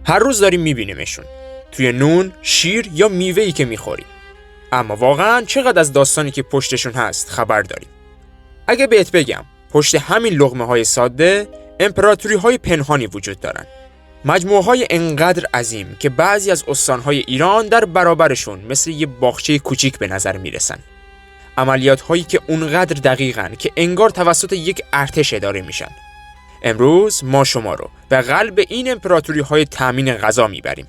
هر روز داریم میبینیمشون توی نون، شیر یا میوه‌ای که میخوریم. اما واقعاً چقدر از داستانی که پشتشون هست خبر داریم؟ اگه بهت بگم پشت همین لقمه‌های ساده امپراتوری‌های پنهانی وجود دارن. مجموعه‌های انقدر عظیم که بعضی از استان‌های ایران در برابرشون مثل یه باغچه کوچیک به نظر میرسن. عملیات‌هایی که اونقدر دقیقاً که انگار توسط یک ارتش اداره میشن. امروز ما شما رو به قلب این امپراتوری‌های تامین غذا میبریم.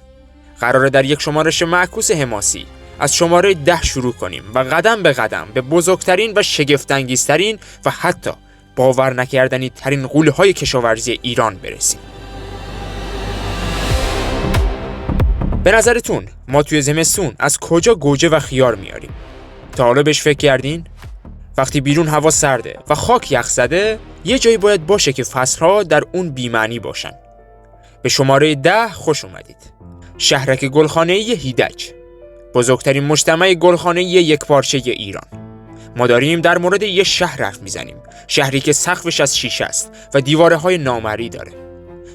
قراره در یک شمارش معکوس حماسی از شماره 10 شروع کنیم و قدم به قدم به بزرگترین و شگفت‌انگیزترین و حتی باور نکردنی ترین غوله‌های کشاورزی ایران برسیم. به نظرتون ما توی زمستون از کجا گوجه و خیار میاریم؟ تا حالا بهش فکر کردین؟ وقتی بیرون هوا سرده و خاک یخ زده، یه جایی باید باشه که فصلها در اون بی‌معنی باشن. به شماره 10 خوش اومدید. شهرک گلخانه‌ای هیدج، بزرگترین مجتمع گلخانه‌ای یکپارچه ایران. ما داریم در مورد یه شهر حرف میزنیم، شهری که سقفش از شیشه است و دیوارهای نامری داره.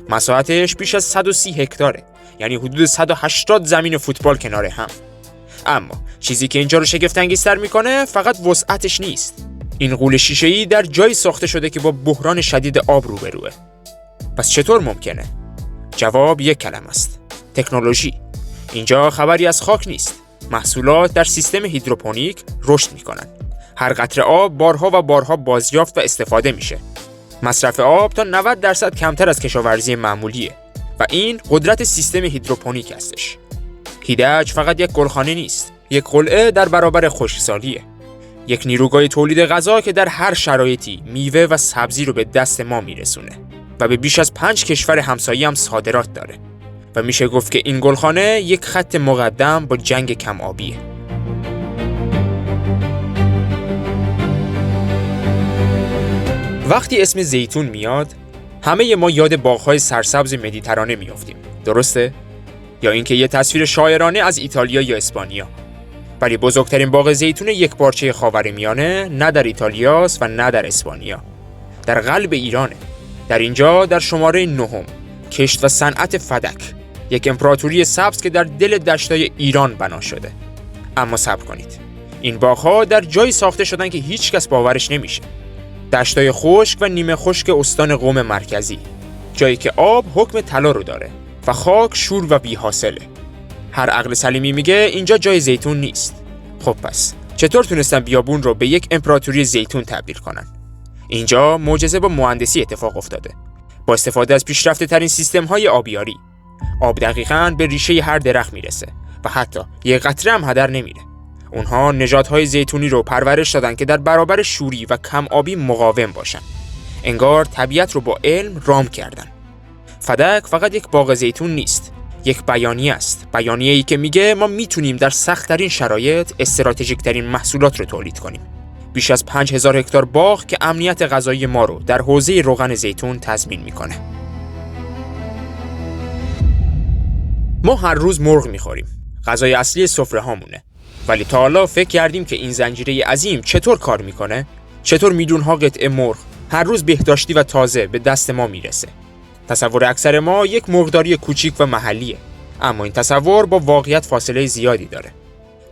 مساحتش بیش از 130 هکتاره، یعنی حدود 180 زمین فوتبال کنار هم. اما چیزی که اینجا رو شگفت‌انگیزتر میکنه فقط وسعتش نیست. این غول شیشه‌ای در جایی ساخته شده که با بحران شدید آب روبروه. پس چطور ممکنه؟ جواب یک کلمه است: تکنولوژی. اینجا خبری از خاک نیست. محصولات در سیستم هیدروپونیک رشد میکنن. هر قطره آب بارها و بارها بازیافت و استفاده میشه. مصرف آب تا 90% کمتر از کشاورزی معمولیه و این قدرت سیستم هیدروپونیک هستش. هیدج فقط یک گلخانه نیست، یک قلعه در برابر خشکسالیه. یک نیروگاه تولید غذا که در هر شرایطی میوه و سبزی رو به دست ما میرسونه و به بیش از 5 کشور همسایه هم صادرات داره. و میشه گفت که این گلخانه یک خط مقدم با جنگ کم آبیه. وقتی اسم زیتون میاد، همه ما یاد باغ‌های سرسبز مدیترانه میافتیم. درسته؟ یا اینکه یه تصویر شاعرانه از ایتالیا یا اسپانیا. ولی بزرگترین باغ زیتون یکپارچه خاورمیانه نه در ایتالیاست و نه در اسپانیا. در قلب ایرانه. در اینجا در شماره 9 کشت و صنعت فدک، یک امپراتوری سبز که در دل دشتای ایران بنا شده. اما صبر کنید. این باغ‌ها در جایی ساخته شدن که هیچ کس باورش نمیشه. دشتای خشک و نیمه خشک استان قم مرکزی، جایی که آب حکم طلا رو داره و خاک شور و بی‌حاصله. هر عقل سلیمی میگه اینجا جای زیتون نیست. خب پس چطور تونستن بیابون رو به یک امپراتوری زیتون تبدیل کنن؟ اینجا معجزه با مهندسی اتفاق افتاده. با استفاده از پیشرفته ترین سیستم‌های آبیاری، آب دقیقاً به ریشه هر درخت میرسه و حتی یک قطره هم هدر نمیره. اونها نژادهای زیتونی رو پرورش دادن که در برابر شوری و کم آبی مقاوم باشن. انگار طبیعت رو با علم رام کردن. فدک فقط یک باغ زیتون نیست، یک بیانیه است. بیانیه‌ای که میگه ما میتونیم در سخت‌ترین شرایط استراتژیک‌ترین محصولات رو تولید کنیم. بیش از 5000 هکتار باغ که امنیت غذایی ما رو در حوزه روغن زیتون تضمین میکنه. ما هر روز مرغ میخوریم. غذای اصلی سفره هامونه. ولی تا حالا فکر کردیم که این زنجیره عظیم چطور کار میکنه؟ چطور میلیون‌ها قطعه مرغ هر روز بهداشتی و تازه به دست ما میرسه؟ تصور اکثر ما یک مرغداری کوچیک و محلیه، اما این تصور با واقعیت فاصله زیادی داره.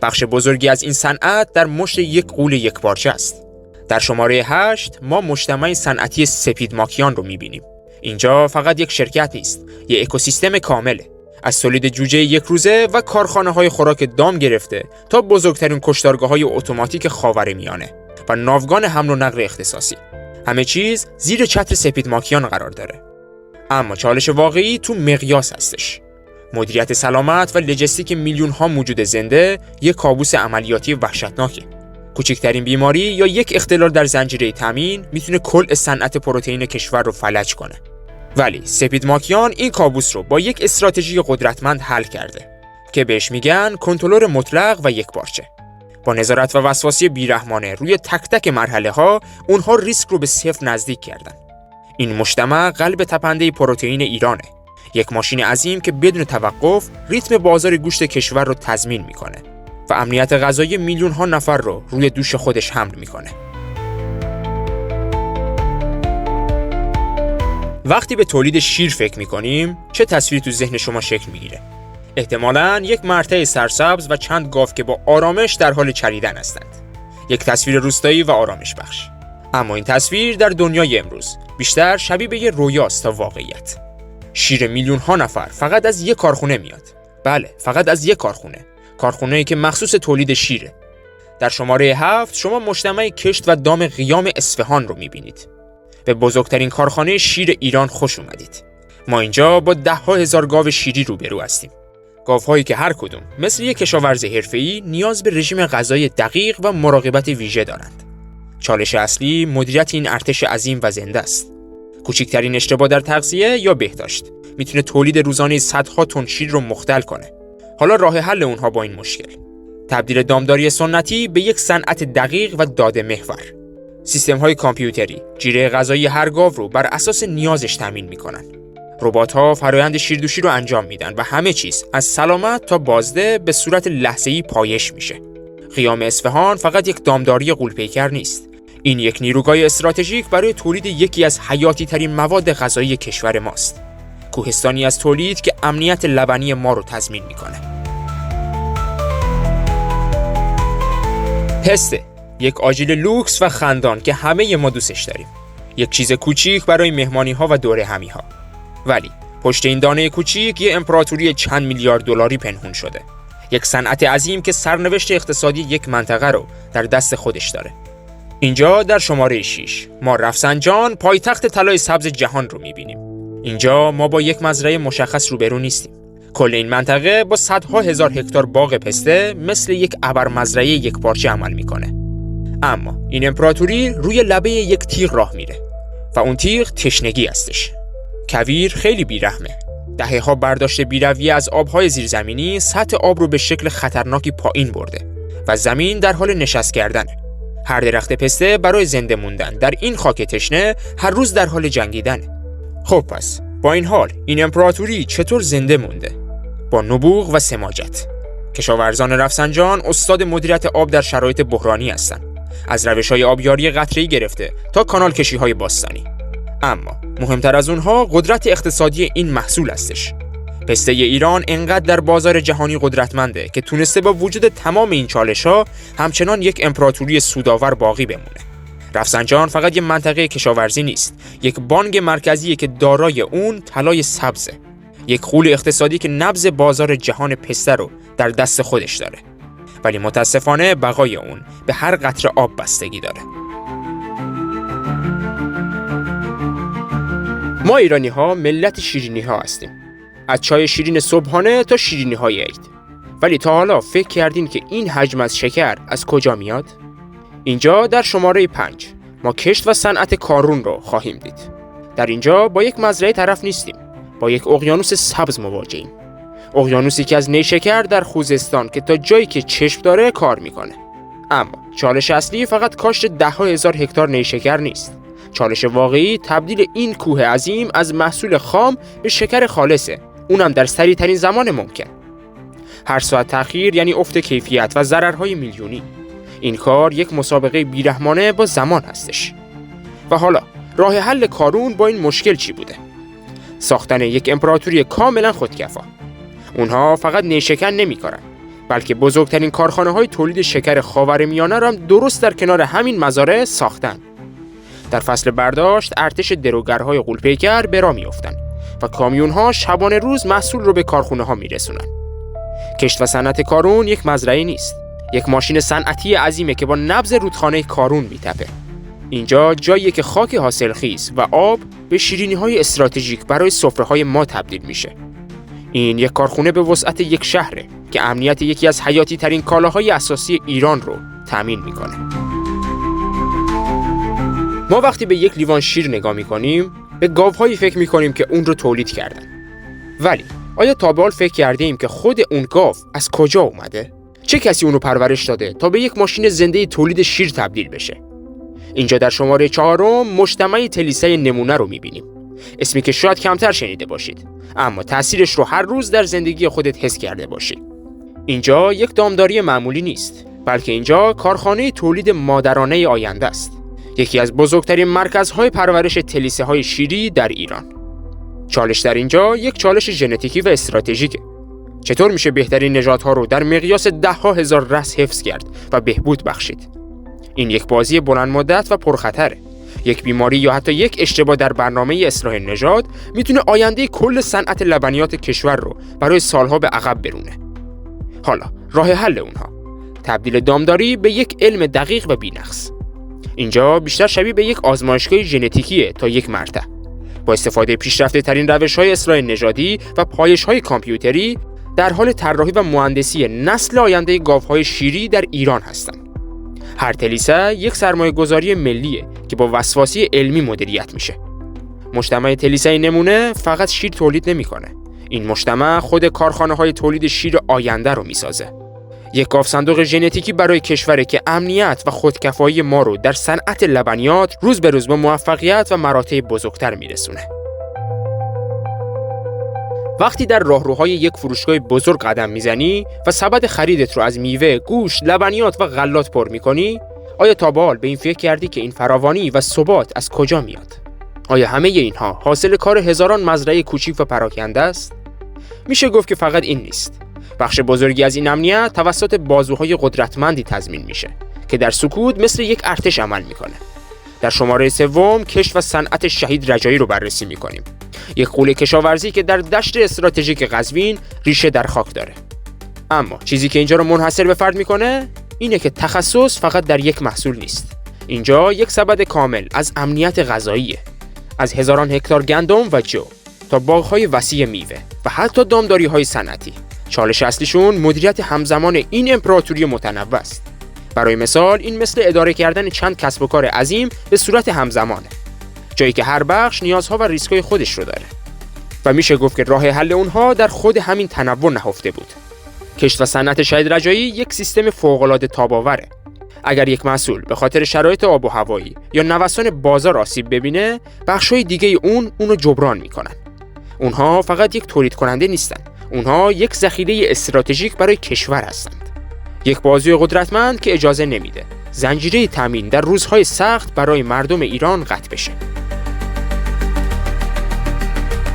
بخش بزرگی از این صنعت در مشت یک غول یکپارچه است. در شماره 8 ما مجتمع صنعتی سپیدماکیان رو میبینیم. اینجا فقط یک شرکت نیست، یک اکوسیستم کامله. از تولید جوجه یک روزه و کارخانه‌های خوراک دام گرفته تا بزرگترین کشتارگاه‌های اتوماتیک خاورمیانه و ناوگان حمل و نقل اختصاصی. همه چیز زیر چتر سپیدماکیان قرار داره. اما چالش واقعی تو مقیاس هستش. مدیریت سلامت و لوجستیک میلیون‌ها موجود زنده یک کابوس عملیاتی وحشتناکه. کوچکترین بیماری یا یک اختلال در زنجیره تامین میتونه کل صنعت پروتئین کشور رو فلج کنه. ولی سپیدماکیان این کابوس رو با یک استراتژی قدرتمند حل کرده که بهش میگن کنترل مطلق و یکپارچه. با نظارت و وسواسی بیرحمانه روی تک تک مرحله ها اونها ریسک رو به صفر نزدیک کردن. این مجتمع قلب تپنده پروتئین ایرانه، یک ماشین عظیم که بدون توقف ریتم بازار گوشت کشور رو تضمین میکنه و امنیت غذایی میلیون ها نفر رو روی دوش خودش حمل میکنه. وقتی به تولید شیر فکر می‌کنیم، چه تصویری تو ذهن شما شکل می‌گیره؟ احتمالاً یک مرتع سرسبز و چند گاو که با آرامش در حال چریدن هستند. یک تصویر روستایی و آرامش بخش. اما این تصویر در دنیای امروز بیشتر شبیه به یه رویاست تا واقعیت. شیر میلیون‌ها نفر فقط از یک کارخونه میاد. بله، فقط از یک کارخونه. کارخونه‌ای که مخصوص تولید شیره. در شماره 7 شما مجتمع کشت و دام قیام اصفهان رو می‌بینید. به بزرگترین کارخانه شیر ایران خوش اومدید. ما اینجا با 10,000 گاو شیری روبرو هستیم. گاوهایی که هر کدوم مثل یک کشاورز حرفه‌ای نیاز به رژیم غذایی دقیق و مراقبت ویژه دارند. چالش اصلی مدیریت این ارتش عظیم و زنده است. کوچکترین اشتباه در تغذیه یا بهداشت میتونه تولید روزانه صدها تن شیر رو مختل کنه. حالا راه حل اونها با این مشکل: تبدیل دامداری سنتی به یک صنعت دقیق و داده محور. سیستم‌های کامپیوتری جیره غذایی هر گاو رو بر اساس نیازش تامین میکنن. ربات‌ها فرآیند شیردوشی رو انجام میدن و همه چیز از سلامت تا بازده به صورت لحظه‌ای پایش میشه. قیام اصفهان فقط یک دامداری غول‌پیکر نیست. این یک نیروگاه استراتژیک برای تولید یکی از حیاتی ترین مواد غذایی کشور ماست. کوهستانی از تولید که امنیت لبنی ما رو تضمین میکنه. پسته، یک آجیل لوکس و خندان که همه ما دوستش داریم. یک چیز کوچیک برای مهمانی‌ها و دوره همی‌ها. ولی پشت این دانه کوچیک یه امپراتوری چند میلیارد دلاری پنهون شده. یک صنعت عظیم که سرنوشت اقتصادی یک منطقه رو در دست خودش داره. اینجا در شماره 6 ما رفسنجان، پایتخت طلای سبز جهان رو می‌بینیم. اینجا ما با یک مزرعه مشخص روبرو نیستیم. کل این منطقه با صدها هزار هکتار باغ پسته مثل یک ابرمزرعه یکپارچه عمل میکنه. اما این امپراتوری روی لبه یک تیغ راه میره و اون تیغ تشنگی هستش. کویر خیلی بیرحمه. دهه‌ها برداشت بی‌رویه از آبهای زیرزمینی سطح آب رو به شکل خطرناکی پایین برده و زمین در حال نشست کردنه. هر درخت پسته برای زنده موندن در این خاک تشنه هر روز در حال جنگیدنه. خب پس با این حال این امپراتوری چطور زنده مونده؟ با نبوغ و سماجت. کشاورزان رفسنجان استاد مدیریت آب در شرایط بحرانی هستند، از روش‌های آبیاری قطره‌ای گرفته تا کانال کشی‌های باستانی. اما مهمتر از اونها قدرت اقتصادی این محصول هستش. پسته ایران انقدر در بازار جهانی قدرتمنده که تونسته با وجود تمام این چالش‌ها همچنان یک امپراتوری سودآور باقی بمونه. رفسنجان فقط یک منطقه کشاورزی نیست، یک بانک مرکزی که دارای اون طلای سبزه، یک غول اقتصادی که نبض بازار جهان پسته رو در دست خودش داره. ولی متاسفانه بقای اون به هر قطره آب بستگی داره. ما ایرانی‌ها ملت شیرینی‌ها هستیم. از چای شیرین صبحانه تا شیرینی‌های عید. ولی تا حالا فکر کردین که این حجم از شکر از کجا میاد؟ اینجا در شماره 5 ما کشت و صنعت کارون رو خواهیم دید. در اینجا با یک مزرعه طرف نیستیم، با یک اقیانوس سبز مواجهیم. اقیانوسی که از نیشکر در خوزستان که تا جایی که چشم داره کار میکنه. اما چالش اصلی فقط کاشت 10,000 هکتار نیشکر نیست. چالش واقعی تبدیل این کوه عظیم از محصول خام به شکر خالصه، اونم در سریع ترین زمان ممکن. هر ساعت تأخیر یعنی افت کیفیت و ضررهای میلیونی. این کار یک مسابقه بیرحمانه با زمان هستش. و حالا راه حل کارون با این مشکل چی بوده؟ ساختن یک امپراتوری کاملا خودکفا. اونها فقط نیشکر نمی‌کارن، بلکه بزرگترین کارخانه‌های تولید شکر خاورمیانه را هم درست در کنار همین مزارع ساختن. در فصل برداشت ارتش دروگرهای غول‌پیکر به راه میافتند و کامیون‌ها شبانه روز محصول رو به کارخانه‌ها میرسونن. کشت و صنعت کارون یک مزرعه نیست، یک ماشین صنعتی عظیمه که با نبض رودخانه کارون میتپه. اینجا جاییه که خاک حاصلخیز و آب به شیرینی‌های استراتژیک برای سفره‌های ما تبدیل میشه. این یک کارخونه به وسعت یک شهره که امنیت یکی از حیاتی ترین کالاهای اساسی ایران رو تامین میکنه. ما وقتی به یک لیوان شیر نگاه میکنیم به گاوهایی فکر میکنیم که اون رو تولید کردن. ولی آیا تا به حال فکر کرده ایم که خود اون گاو از کجا اومده؟ چه کسی اون رو پرورش داده تا به یک ماشین زنده تولید شیر تبدیل بشه؟ اینجا در شماره 4 مجتمع تلیسه نمونه رو میبینیم. اسمی که شاید کمتر شنیده باشید، اما تأثیرش رو هر روز در زندگی خودت حس کرده باشی. اینجا یک دامداری معمولی نیست، بلکه اینجا کارخانه تولید مادرانه آینده است. یکی از بزرگترین مرکزهای پرورش تلیسه‌های شیری در ایران. چالش در اینجا یک چالش ژنتیکی و استراتژیکه. چطور میشه بهترین نژادها رو در مقیاس 10,000 رأس حفظ کرد و بهبود بخشید؟ این یک بازی بلند مدت و پرخطره. یک بیماری یا حتی یک اشتباه در برنامه اصلاح نژاد میتونه آینده کل صنعت لبنیات کشور رو برای سالها به عقب برونه. حالا راه حل اونها تبدیل دامداری به یک علم دقیق و بی‌نقص. اینجا بیشتر شبیه به یک آزمایشگاه ژنتیکیه تا یک مرتع. با استفاده پیشرفته ترین روش‌های اصلاح نژادی و پایش‌های کامپیوتری در حال طراحی و مهندسی نسل آینده گاوهای شیری در ایران هستند. هر تلیسه یک سرمایه‌گذاری ملیه که با وسواسی علمی مدیریت میشه. مجتمع تلیسه نمونه فقط شیر تولید نمیکنه. این مجتمع خود کارخانه‌های تولید شیر آینده رو میسازه. یک گاو صندوق ژنتیکی برای کشوره که امنیت و خودکفایی ما رو در صنعت لبنیات روز به روز به موفقیت و مراتع بزرگتر میرسونه. وقتی در راهروهای یک فروشگاه بزرگ قدم میزنی و سبد خریدت رو از میوه، گوشت، لبنیات و غلات پر میکنی، آیا تا به حال به این فکر کردی که این فراوانی و ثبات از کجا میاد؟ آیا همه اینها حاصل کار هزاران مزرعه کوچیک و پراکنده است؟ میشه گفت که فقط این نیست. بخش بزرگی از این امنیت توسط بازوهای قدرتمندی تضمین میشه که در سکوت مثل یک ارتش عمل میکنه. در شماره سوم کشت و صنعت شهید رجایی رو بررسی میکنیم. یک غوله کشاورزی که در دشت استراتژیک قزوین ریشه در خاک داره. اما چیزی که اینجا رو منحصر به فرد میکنه اینه که تخصص فقط در یک محصول نیست. اینجا یک سبد کامل از امنیت غذاییه. از هزاران هکتار گندم و جو تا باغ‌های وسیع میوه و حتی دامداری‌های صنعتی. چالش اصلیشون مدیریت همزمان این امپراتوری متنوع است. برای مثال این مثل اداره کردن چند کسب و کار عظیم به صورت همزمانه، جایی که هر بخش نیازها و ریسک‌های خودش رو داره و میشه گفت که راه حل اونها در خود همین تنوع نهفته بود. کشت و صنعت شهید رجایی یک سیستم فوق‌العاده تاب‌آوره. اگر یک محصول به خاطر شرایط آب و هوایی یا نوسان بازار آسیب ببینه، بخش‌های دیگه اونو جبران میکنن. اونها فقط یک تولید کننده نیستن. اونها یک ذخیره استراتژیک برای کشور هستند. یک بازوی قدرتمند که اجازه نمیده زنجیره تامین در روزهای سخت برای مردم ایران قطع بشه.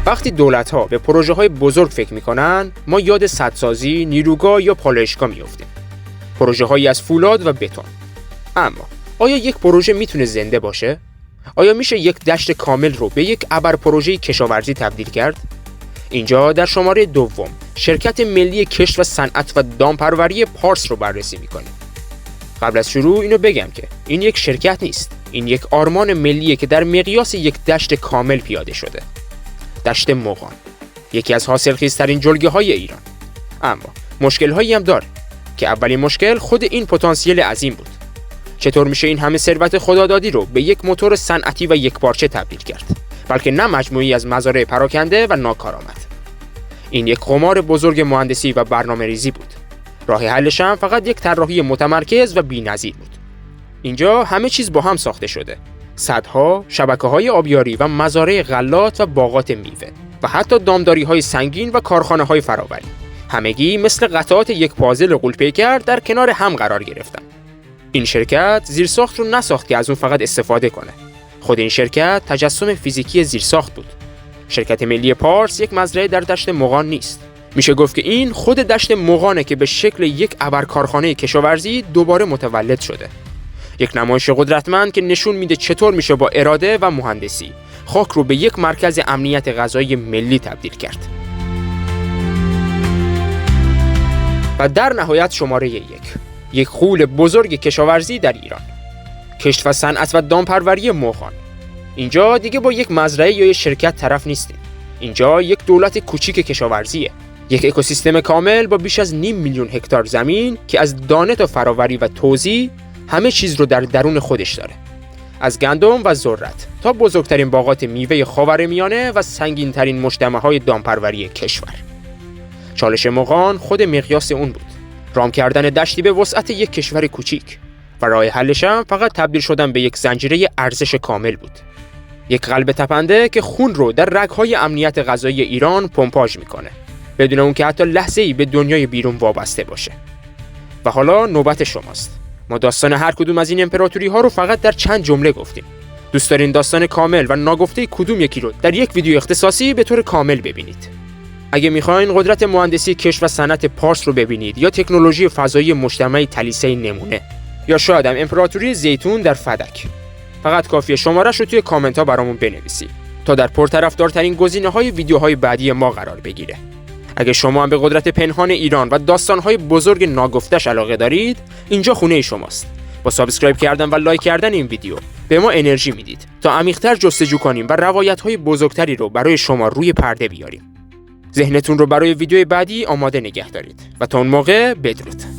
وقتی دولت‌ها به پروژه‌های بزرگ فکر می‌کنن، ما یاد سدسازی، نیروگاه یا پالایشگاه می‌افتیم. پروژه‌هایی از فولاد و بتون. اما آیا یک پروژه میتونه زنده باشه؟ آیا میشه یک دشت کامل رو به یک ابر پروژه کشاورزی تبدیل کرد؟ اینجا در شماره دوم شرکت ملی کشت و صنعت و دامپروری پارس رو بررسی می‌کنیم. قبل از شروع اینو بگم که این یک شرکت نیست. این یک آرمان ملیه که در مقیاس یک دشت کامل پیاده شده. دشت مغان، یکی از حاصلخیزترین جلگه‌های ایران. اما مشکل‌هایی هم داره که اولین مشکل خود این پتانسیل عظیم بود. چطور میشه این همه ثروت خدادادی رو به یک موتور صنعتی و یکپارچه تبدیل کرد، بلکه نه مجموعی از مزارع پراکنده و ناکارآمد؟ این یک قمار بزرگ مهندسی و برنامه‌ریزی بود. راه حلش هم فقط یک طراحی متمرکز و بی‌نظیر بود. اینجا همه چیز با هم ساخته شده. سدها، شبکه‌های آبیاری و مزارع غلات و باغات میوه و حتی دامداری‌های سنگین و کارخانه‌های فراوری. همگی مثل قطعات یک پازل غول‌پیکر در کنار هم قرار گرفتن. این شرکت زیرساخت رو نساخت که از اون فقط استفاده کنه. خود این شرکت تجسم فیزیکی زیرساخت بود. شرکت ملی پارس یک مزرعه در دشت مغان نیست. میشه گفت که این خود دشت مغانه که به شکل یک ابر کارخانه کشاورزی دوباره متولد شده. یک نمایش قدرتمند که نشون میده چطور میشه با اراده و مهندسی خاک رو به یک مرکز امنیت غذایی ملی تبدیل کرد. و در نهایت شماره یک غول بزرگ کشاورزی در ایران. کشت و صنعت و دامپروری مغان. اینجا دیگه با یک مزرعه یا یک شرکت طرف نیستیم. اینجا یک دولت کوچیک کشاورزیه. یک اکوسیستم کامل با بیش از 500,000 هکتار زمین که از دانه تا فراوری و توزیع همه چیز رو در درون خودش داره. از گندم و ذرت تا بزرگترین باغات میوه خاورمیانه و سنگین‌ترین مجتمع‌های دامپروری کشور. چالش مغان خود مقیاس اون بود. رام کردن دشتی به وسعت یک کشور کوچیک و راه حلش هم فقط تبدیل شدن به یک زنجیره ارزش کامل بود. یک قلب تپنده که خون رو در رگ‌های امنیت غذایی ایران پمپاژ میکنه بدون اون که حتی لحظه‌ای به دنیای بیرون وابسته باشه. و حالا نوبت شماست. ما داستان هر کدوم از این امپراتوری ها رو فقط در چند جمله گفتیم. دوست دارین داستان کامل و ناگفته کدوم یکی رو در یک ویدیو اختصاصی به طور کامل ببینید؟ اگه میخواین قدرت مهندسی کشف و صنعت پارس رو ببینید یا تکنولوژی فضایی مجتمع تلیسه نمونه یا شاید هم امپراتوری زیتون در فدک، فقط کافیه شماره‌اش رو توی کامنت ها برامون بنویسید تا در پرطرفدارترین گزینه‌های ویدیوهای بعدی ما قرار بگیره. اگه شما هم به قدرت پنهان ایران و داستان‌های بزرگ ناگفته‌اش علاقه دارید، اینجا خونه شماست. با سابسکرایب کردن و لایک کردن این ویدیو به ما انرژی میدید تا عمیق‌تر جستجو کنیم و روایت‌های بزرگتری رو برای شما روی پرده بیاریم. ذهنتون رو برای ویدیوی بعدی آماده نگه دارید و تا اون موقع بدرود.